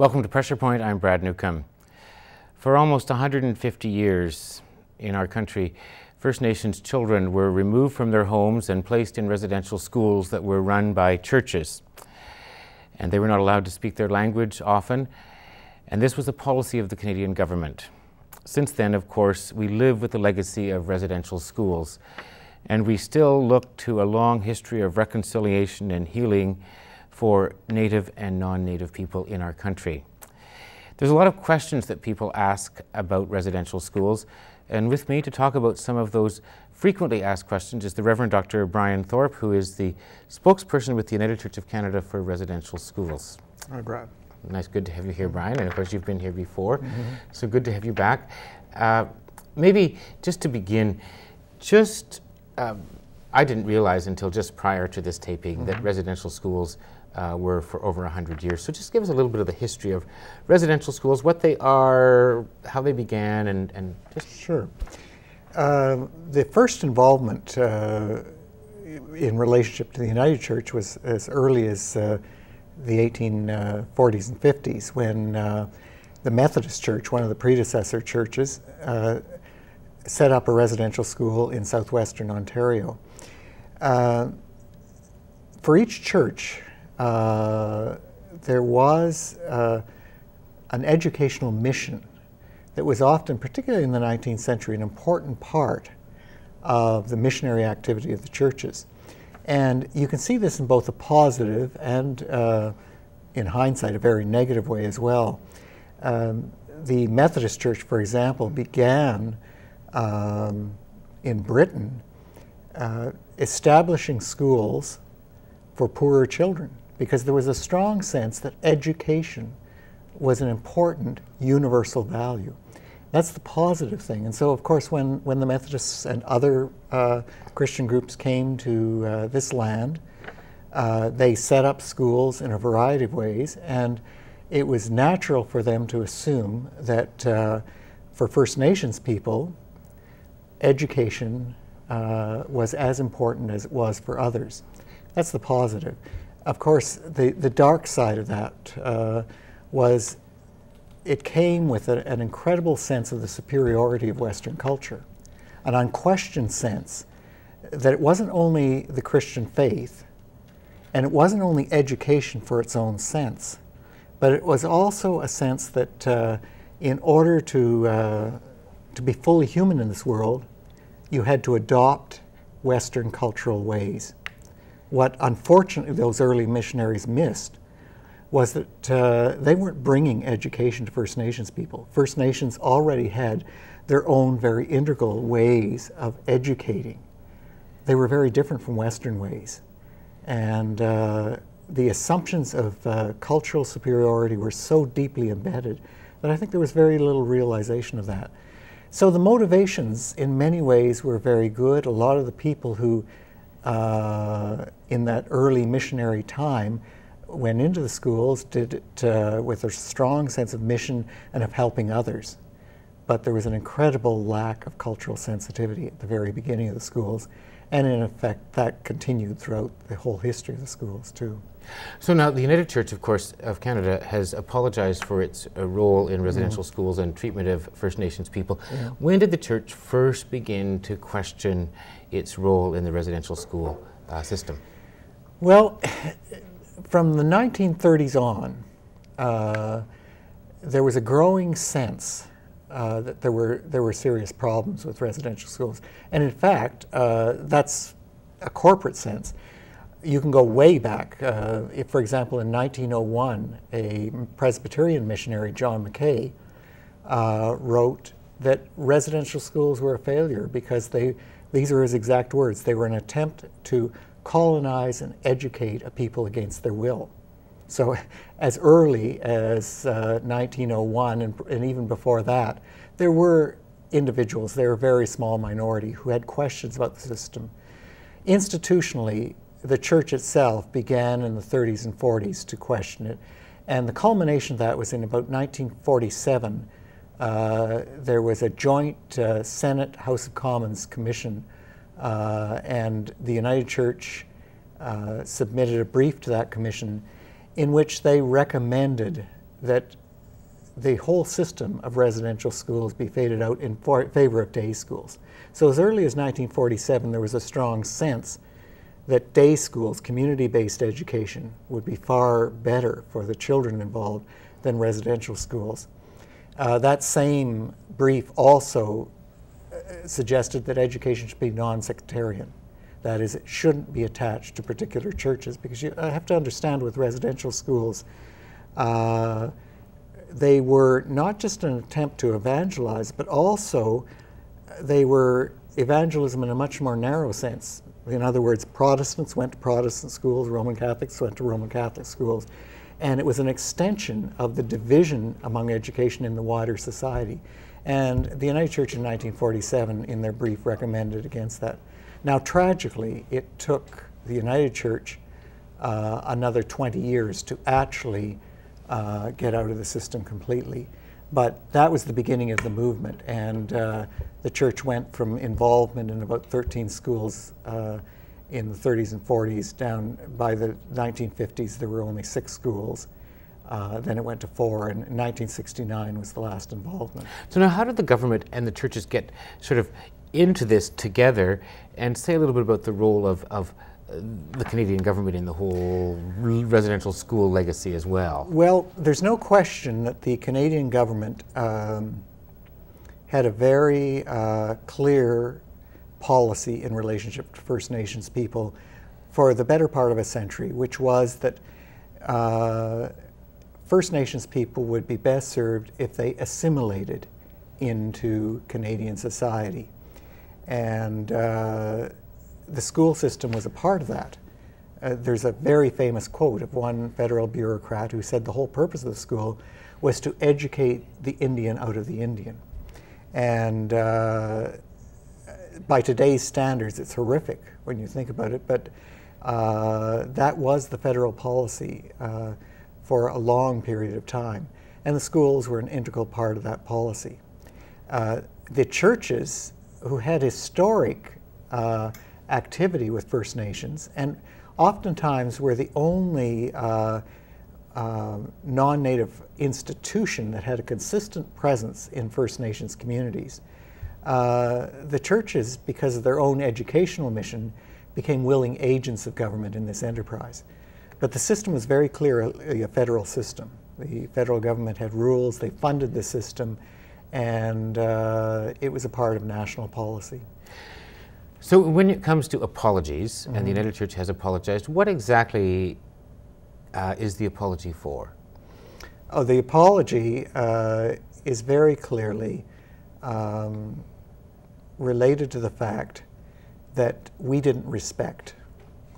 Welcome to Pressure Point. I'm Brad Newcombe. For almost 150 years in our country, First Nations children were removed from their homes and placed in residential schools that were run by churches. And they were not allowed to speak their language often, and this was a policy of the Canadian government. Since then, of course, we live with the legacy of residential schools, and we still look to a long history of reconciliation and healing for Native and non-Native people in our country. There's a lot of questions that people ask about residential schools, and with me to talk about some of those frequently asked questions is the Reverend Dr. Brian Thorpe, who is the spokesperson with the United Church of Canada for residential schools. Hi, Brad. Nice, good to have you here, Brian, and of course you've been here before, so good to have you back. Maybe just to begin, I didn't realize until just prior to this taping that residential schools were for over 100 years. So just give us a little bit of the history of residential schools, what they are, how they began, and just... Sure. The first involvement in relationship to the United Church was as early as the 1840s and 50s, when the Methodist Church, one of the predecessor churches, set up a residential school in southwestern Ontario. For each church, there was an educational mission that was often, particularly in the 19th century, an important part of the missionary activity of the churches. And you can see this in both a positive and, in hindsight, a very negative way as well. The Methodist Church, for example, began in Britain establishing schools for poorer children, because there was a strong sense that education was an important universal value. That's the positive thing. And so, of course, when the Methodists and other Christian groups came to this land, they set up schools in a variety of ways, and it was natural for them to assume that for First Nations people, education was as important as it was for others. That's the positive. Of course, the dark side of that was it came with an incredible sense of the superiority of Western culture, an unquestioned sense that it wasn't only the Christian faith, and it wasn't only education for its own sense, but it was also a sense that in order to be fully human in this world, you had to adopt Western cultural ways. What unfortunately those early missionaries missed was that they weren't bringing education to First Nations people. First Nations already had their own very integral ways of educating. They were very different from Western ways. And the assumptions of cultural superiority were so deeply embedded that I think there was very little realization of that. So the motivations in many ways were very good. A lot of the people who in that early missionary time went into the schools did it with a strong sense of mission and of helping others. But there was an incredible lack of cultural sensitivity at the very beginning of the schools, and in effect that continued throughout the whole history of the schools too. So now the United Church, of course, of Canada has apologized for its role in residential schools and treatment of First Nations people. When did the Church first begin to question its role in the residential school system? Well, from the 1930s on, there was a growing sense that there were serious problems with residential schools. And in fact, that's a corporate sense. You can go way back. If, for example, in 1901, a Presbyterian missionary, John Mackay, wrote that residential schools were a failure because these are his exact words, they were an attempt to colonize and educate a people against their will. So as early as 1901 and even before that, there were individuals, they were a very small minority, who had questions about the system. Institutionally, the church itself began in the 30s and 40s to question it. And the culmination of that was in about 1947. There was a joint Senate House of Commons commission, and the United Church submitted a brief to that commission in which they recommended that the whole system of residential schools be faded out in favor of day schools. So as early as 1947, there was a strong sense that day schools, community-based education, would be far better for the children involved than residential schools. That same brief also suggested that education should be non-sectarian. That is, it shouldn't be attached to particular churches, because you have to understand with residential schools, they were not just an attempt to evangelize, but also they were evangelism in a much more narrow sense. In other words, Protestants went to Protestant schools, Roman Catholics went to Roman Catholic schools, and it was an extension of the division among education in the wider society. And the United Church in 1947, in their brief, recommended against that. Now, tragically, it took the United Church another 20 years to actually get out of the system completely. But that was the beginning of the movement, and the church went from involvement in about 13 schools in the 30s and 40s down. By the 1950s, there were only 6 schools. Then it went to 4, and 1969 was the last involvement. So now, how did the government and the churches get sort of into this together, and say a little bit about the role of the Canadian government in the whole residential school legacy as well? Well, there's no question that the Canadian government had a very clear policy in relationship to First Nations people for the better part of a century, which was that First Nations people would be best served if they assimilated into Canadian society. And the school system was a part of that. There's a very famous quote of one federal bureaucrat who said the whole purpose of the school was to educate the Indian out of the Indian. And by today's standards, it's horrific when you think about it, but that was the federal policy for a long period of time. And the schools were an integral part of that policy. The churches, who had historic activity with First Nations, and oftentimes were the only non-Native institution that had a consistent presence in First Nations communities. The churches, because of their own educational mission, became willing agents of government in this enterprise. But the system was very clearly a federal system. The federal government had rules, they funded the system, and it was a part of national policy. So when it comes to apologies, and the United Church has apologized, what exactly is the apology for? Oh, the apology is very clearly related to the fact that we didn't respect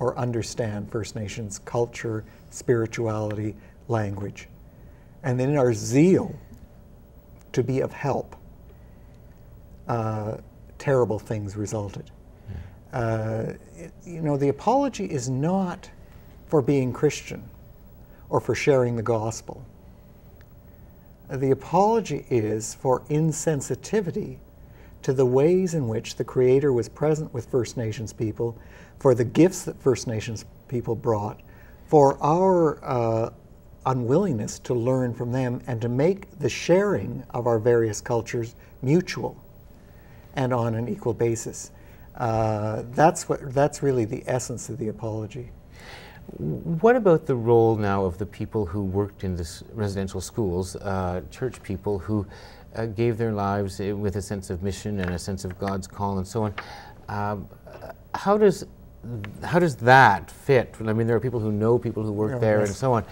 or understand First Nations culture, spirituality, language. And then in our zeal to be of help, terrible things resulted. You know, the apology is not for being Christian or for sharing the gospel. The apology is for insensitivity to the ways in which the Creator was present with First Nations people, for the gifts that First Nations people brought, for our unwillingness to learn from them and to make the sharing of our various cultures mutual and on an equal basis. That's really the essence of the apology. What about the role now of the people who worked in this residential schools, church people who gave their lives with a sense of mission and a sense of God's call and so on? How does that fit? I mean, there are people who know people who work there and so on.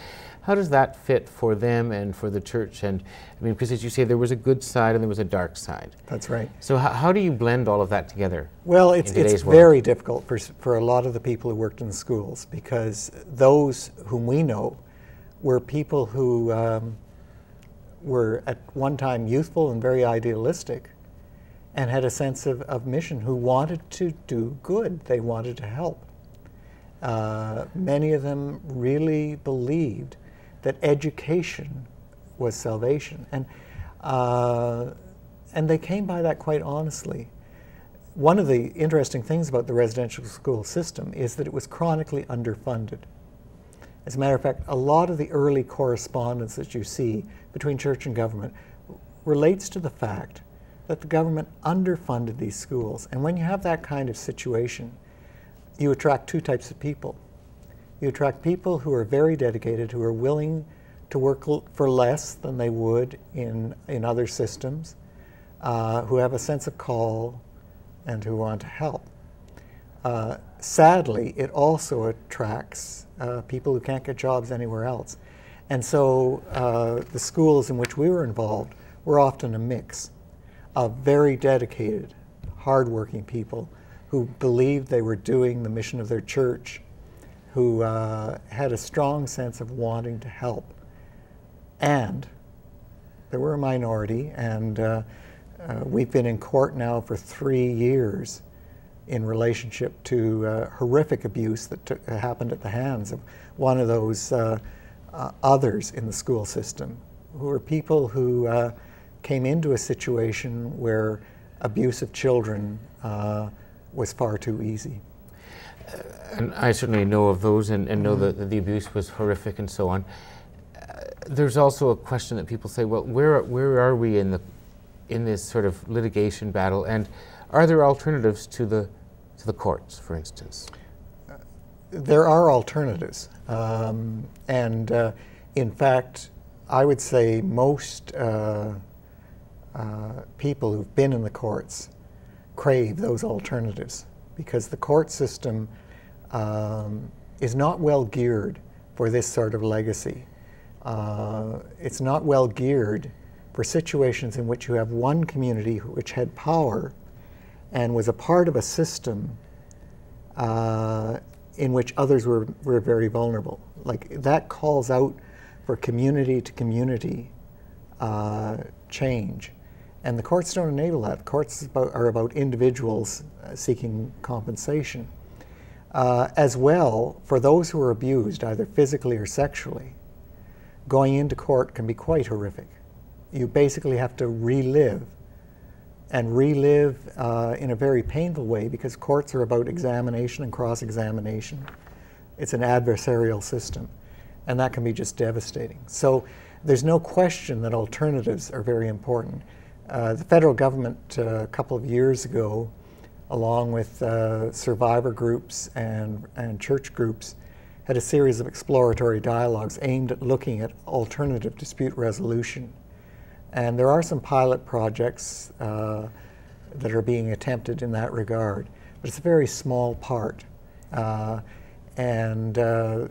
How does that fit for them and for the church? And I mean, because as you say, there was a good side and there was a dark side. That's right. So how do you blend all of that together? Well, it's very difficult for a lot of the people who worked in the schools, because those whom we know were people who were at one time youthful and very idealistic and had a sense of mission, who wanted to do good. They wanted to help. Many of them really believed that education was salvation, and they came by that quite honestly. One of the interesting things about the residential school system is that it was chronically underfunded. As a matter of fact, a lot of the early correspondence that you see between church and government relates to the fact that the government underfunded these schools. And when you have that kind of situation, you attract two types of people. You attract people who are very dedicated, who are willing to work for less than they would in other systems, who have a sense of call and who want to help. Sadly, it also attracts people who can't get jobs anywhere else. And so the schools in which we were involved were often a mix of very dedicated, hardworking people who believed they were doing the mission of their church, who had a strong sense of wanting to help. And there were a minority, and we've been in court now for 3 years in relationship to horrific abuse that happened at the hands of one of those others in the school system, who were people who came into a situation where abuse of children was far too easy. And I certainly know of those and know that the abuse was horrific and so on. There's also a question that people say, well, where are we in this sort of litigation battle, and are there alternatives to the courts, for instance? There are alternatives, and in fact, I would say most people who've been in the courts crave those alternatives, because the court system is not well geared for this sort of legacy. It's not well geared for situations in which you have one community which had power and was a part of a system in which others were very vulnerable. Like, that calls out for community to community change. And the courts don't enable that. The courts are about individuals seeking compensation. As well, for those who are abused, either physically or sexually, going into court can be quite horrific. You basically have to relive, and relive in a very painful way, because courts are about examination and cross-examination. It's an adversarial system, and that can be just devastating. So there's no question that alternatives are very important. The federal government a couple of years ago, along with survivor groups and church groups, had a series of exploratory dialogues aimed at looking at alternative dispute resolution. And there are some pilot projects that are being attempted in that regard, but it's a very small part. And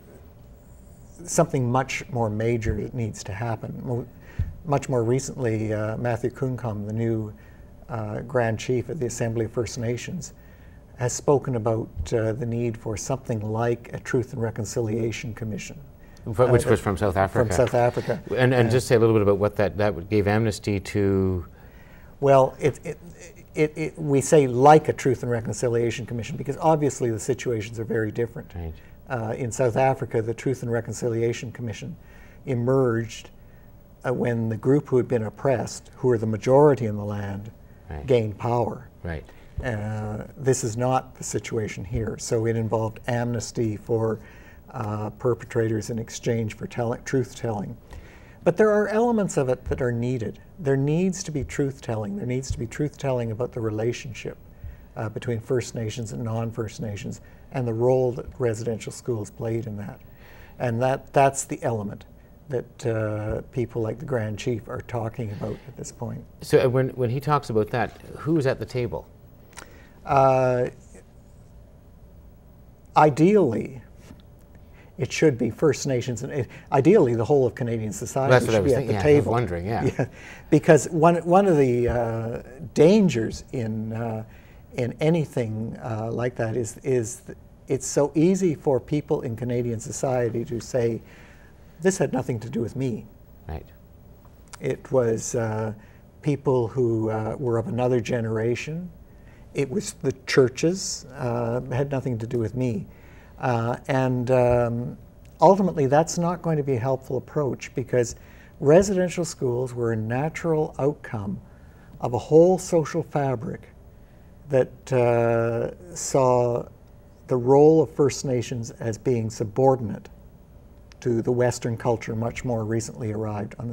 something much more major needs to happen. Much more recently, Matthew Newcombe, the new Grand Chief of the Assembly of First Nations, has spoken about the need for something like a Truth and Reconciliation Commission. Which was from South Africa. From South Africa. And just say a little bit about what that gave amnesty to. Well, we say like a Truth and Reconciliation Commission because obviously the situations are very different. Right. In South Africa, the Truth and Reconciliation Commission emerged when the group who had been oppressed, who were the majority in the land, right, gained power. Right. This is not the situation here. So it involved amnesty for perpetrators in exchange for truth-telling. But there are elements of it that are needed. There needs to be truth-telling. There needs to be truth-telling about the relationship between First Nations and non-First Nations and the role that residential schools played in that. And that's the element that people like the Grand Chief are talking about at this point. So when he talks about that, who's at the table? Ideally, it should be First Nations, and ideally the whole of Canadian society should be at the table. I was wondering, yeah. Because one of the dangers in anything like that is it's so easy for people in Canadian society to say, this had nothing to do with me. Right. It was people who were of another generation. It was the churches, had nothing to do with me. And ultimately, that's not going to be a helpful approach, because residential schools were a natural outcome of a whole social fabric that saw the role of First Nations as being subordinate to the Western culture much more recently arrived on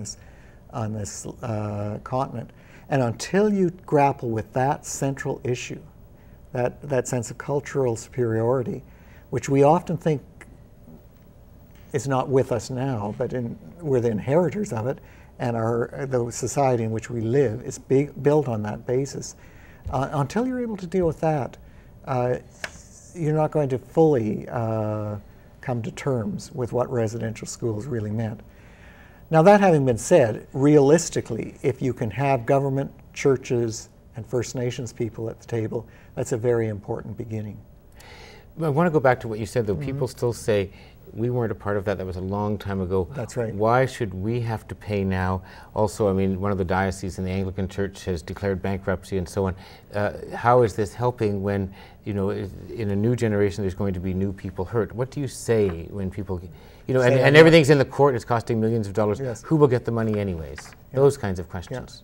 this continent. And until you grapple with that central issue, that sense of cultural superiority, which we often think is not with us now, but we're the inheritors of it, and the society in which we live is built on that basis. Until you're able to deal with that, you're not going to fully come to terms with what residential schools really meant. Now, that having been said, realistically, if you can have government, churches, and First Nations people at the table, that's a very important beginning. I want to go back to what you said, though. People still say, we weren't a part of that. That was a long time ago. That's right. Why should we have to pay now? Also, I mean, one of the dioceses in the Anglican Church has declared bankruptcy and so on. How is this helping when, you know, in a new generation there's going to be new people hurt? What do you say when people, you know, and everything's in the court, it's costing millions of dollars. Yes. Who will get the money anyways? Yeah. Those kinds of questions.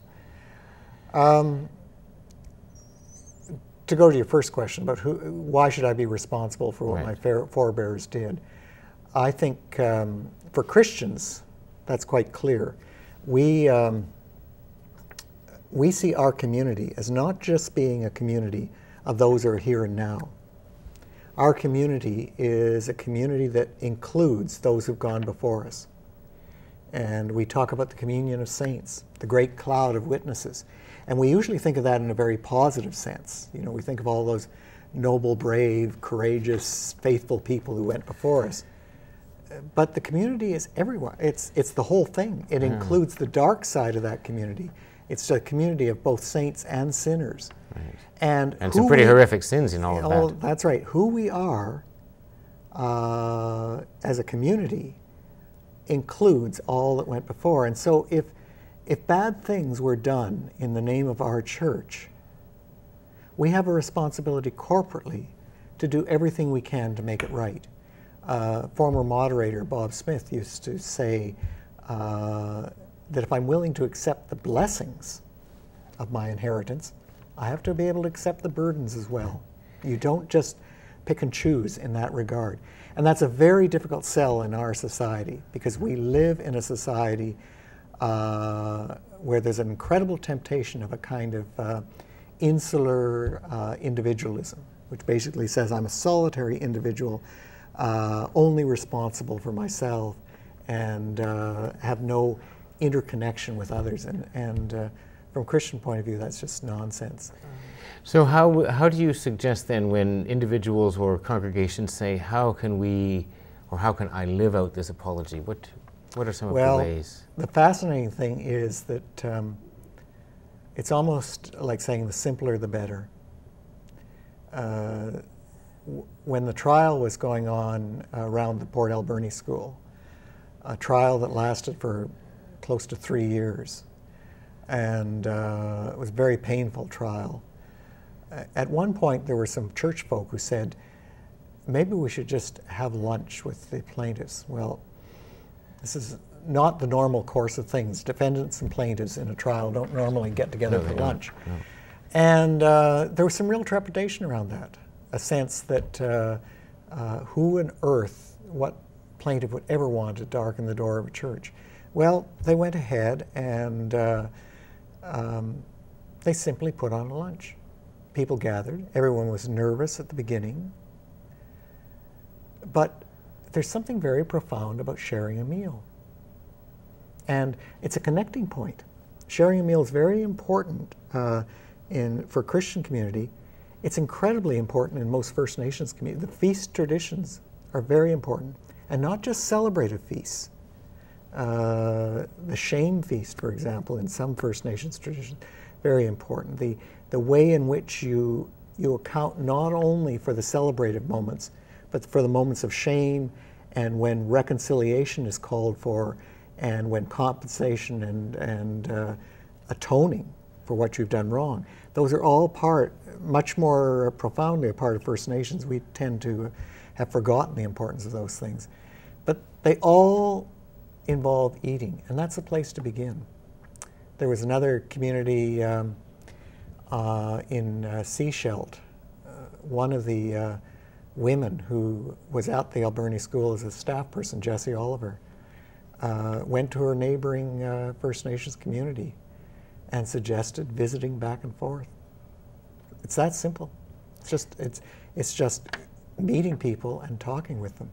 Yeah. To go to your first question about why should I be responsible for what my forebears did, I think for Christians, that's quite clear. We see our community as not just being a community of those who are here and now. Our community is a community that includes those who've gone before us. And we talk about the communion of saints, the great cloud of witnesses. And we usually think of that in a very positive sense. You know, we think of all those noble, brave, courageous, faithful people who went before us. But the community is everywhere. It's the whole thing. It includes the dark side of that community. It's a community of both saints and sinners. Right. And some pretty horrific sins in all of that. That's right. Who we are as a community includes all that went before. And so if bad things were done in the name of our church, we have a responsibility corporately to do everything we can to make it right. Former moderator Bob Smith used to say that if I'm willing to accept the blessings of my inheritance, I have to be able to accept the burdens as well. You don't just pick and choose in that regard. And that's a very difficult sell in our society, because we live in a society where there's an incredible temptation of a kind of insular individualism, which basically says I'm a solitary individual, only responsible for myself, and have no interconnection with others. And from a Christian point of view, that's just nonsense. So how do you suggest then, when individuals or congregations say, how can we, or how can I live out this apology? What are some of the ways? The fascinating thing is that it's almost like saying the simpler the better. When the trial was going on around the Port Alberni School, a trial that lasted for close to 3 years, and it was a very painful trial. At one point, there were some church folk who said, maybe we should just have lunch with the plaintiffs. Well, this is not the normal course of things. Defendants and plaintiffs in a trial don't normally get together for lunch. No. And there was some real trepidation around that, a sense that who on earth, what plaintiff would ever want to darken the door of a church? Well, they went ahead and they simply put on a lunch. People gathered. Everyone was nervous at the beginning. But there's something very profound about sharing a meal. And it's a connecting point. Sharing a meal is very important for Christian community. It's incredibly important in most First Nations communities. The feast traditions are very important, and not just celebrative feasts. The shame feast, for example, in some First Nations traditions, very important. The way in which you account not only for the celebrative moments, but for the moments of shame, and when reconciliation is called for, and when compensation and atoning for what you've done wrong. Those are all much more profoundly a part of First Nations. We tend to have forgotten the importance of those things. But they all involve eating, and that's a place to begin. There was another community in Seashelt. One of the women who was at the Alberni School as a staff person, Jessie Oliver, went to her neighboring First Nations community and suggested visiting back and forth. It's that simple. It's just meeting people and talking with them.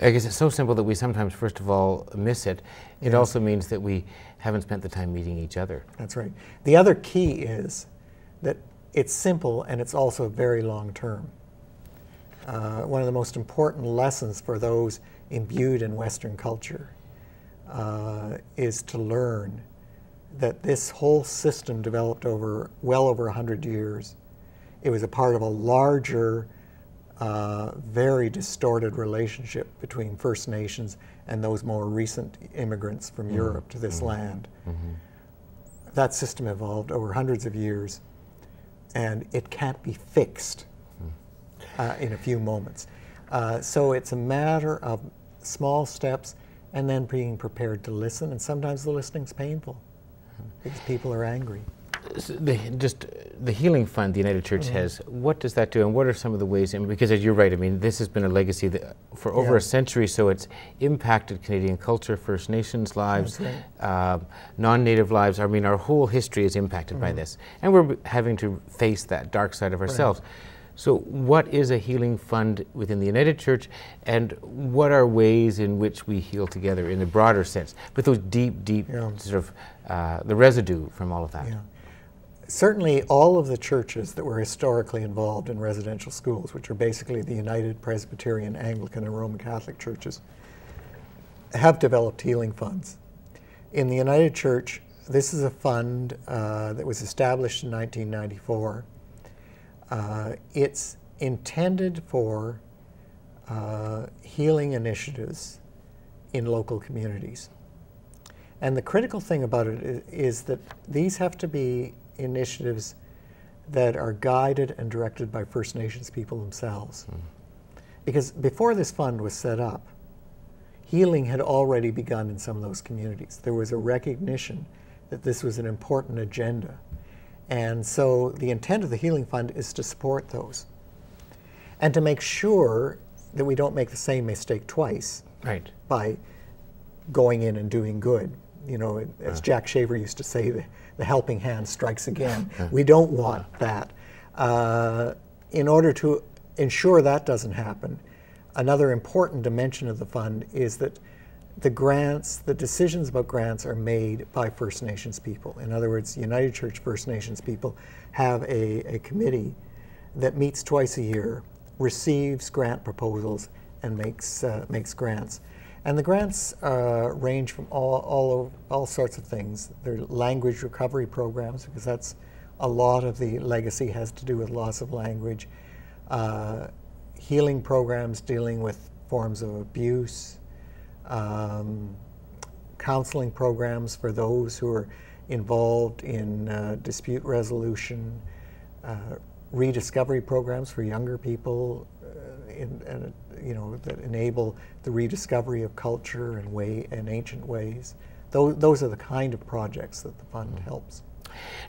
I guess it's so simple that we sometimes, first of all, miss it. It Yes. also means that we haven't spent the time meeting each other. That's right. The other key is that it's simple and it's also very long term. One of the most important lessons for those imbued in Western culture is to learn that this whole system developed over well over 100 years. It was a part of a larger, very distorted relationship between First Nations and those more recent immigrants from Europe to this land. That system evolved over hundreds of years, and it can't be fixed in a few moments. So it's a matter of small steps and then being prepared to listen, and sometimes the listening's painful because people are angry. So the Healing Fund the United Church has, what does that do, and what are some of the ways, because as you're right, I mean, this has been a legacy that for over a century, so it's impacted Canadian culture, First Nations lives, non-Native lives. I mean, our whole history is impacted by this, and we're having to face that dark side of ourselves. So what is a healing fund within the United Church, and what are ways in which we heal together in a broader sense, with those deep, deep sort of the residue from all of that? Certainly all of the churches that were historically involved in residential schools, which are basically the United Presbyterian, Anglican, and Roman Catholic churches, have developed healing funds. In the United Church, this is a fund that was established in 1994. It's intended for healing initiatives in local communities. And the critical thing about it is that these have to be initiatives that are guided and directed by First Nations people themselves. Because before this fund was set up, healing had already begun in some of those communities. There was a recognition that this was an important agenda. And so the intent of the Healing Fund is to support those and to make sure that we don't make the same mistake twice by going in and doing good. You know, as Jack Shaver used to say, the helping hand strikes again. We don't want that. In order to ensure that doesn't happen, another important dimension of the fund is that the grants, the decisions about grants are made by First Nations people. In other words, United Church First Nations people have a committee that meets twice a year, receives grant proposals, and makes grants. And the grants range from all sorts of things. They're language recovery programs, because that's a lot of the legacy has to do with loss of language. Healing programs dealing with forms of abuse. Counseling programs for those who are involved in dispute resolution. Rediscovery programs for younger people, that enable the rediscovery of culture and ancient ways. Those are the kind of projects that the fund helps.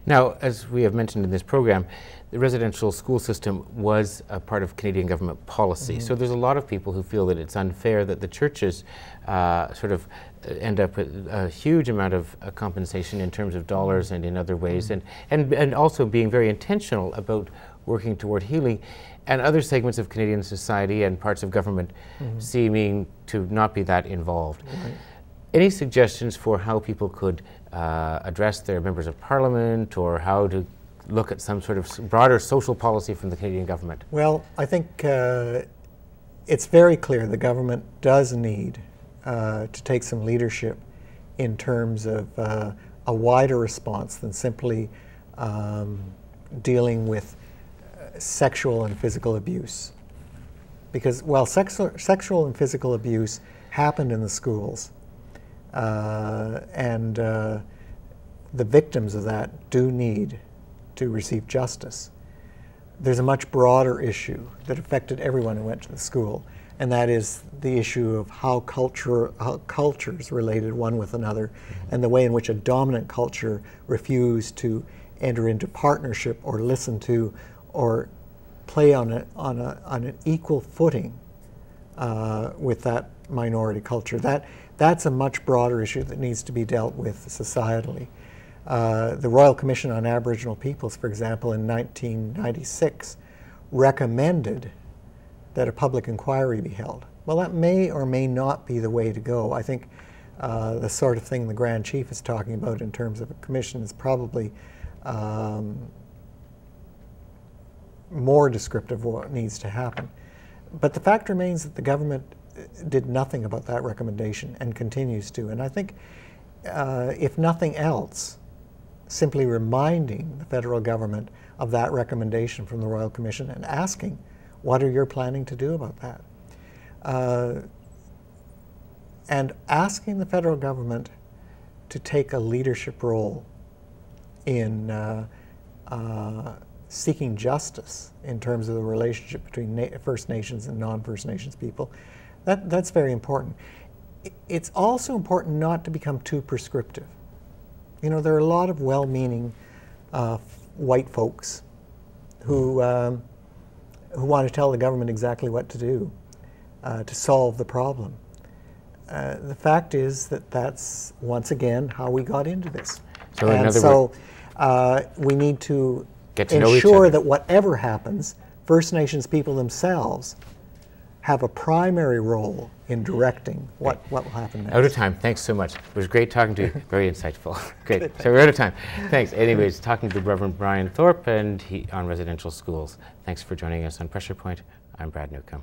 Now, as we have mentioned in this program, the residential school system was a part of Canadian government policy. So there's a lot of people who feel that it's unfair that the churches sort of end up with a huge amount of compensation in terms of dollars and in other ways, and also being very intentional about working toward healing, and other segments of Canadian society and parts of government seeming to not be that involved. Any suggestions for how people could address their members of parliament, or how to look at some sort of broader social policy from the Canadian government? Well, I think it's very clear the government does need to take some leadership in terms of a wider response than simply dealing with sexual and physical abuse. Because while sexual and physical abuse happened in the schools, and the victims of that do need to receive justice, there's a much broader issue that affected everyone who went to the school, and that is the issue of how cultures related one with another, and the way in which a dominant culture refused to enter into partnership or listen to or play on an equal footing with that minority culture. That's a much broader issue that needs to be dealt with societally. The Royal Commission on Aboriginal Peoples, for example, in 1996, recommended that a public inquiry be held. Well, that may or may not be the way to go. I think the sort of thing the Grand Chief is talking about in terms of a commission is probably more descriptive of what needs to happen. But the fact remains that the government did nothing about that recommendation and continues to. And I think, if nothing else, simply reminding the federal government of that recommendation from the Royal Commission and asking, what are you planning to do about that? And asking the federal government to take a leadership role in seeking justice in terms of the relationship between First Nations and non-First Nations people, that's very important. It's also important not to become too prescriptive. You know, there are a lot of well-meaning white folks who want to tell the government exactly what to do to solve the problem. The fact is that that's, once again, how we got into this. So and so we need to ensure that whatever happens, First Nations people themselves have a primary role in directing what will happen next. Out of time. Thanks so much. It was great talking to you. Very insightful. Great. So we're out of time. Thanks. Anyways, talking to Reverend Brian Thorpe and on residential schools. Thanks for joining us on Pressure Point. I'm Brad Newcombe.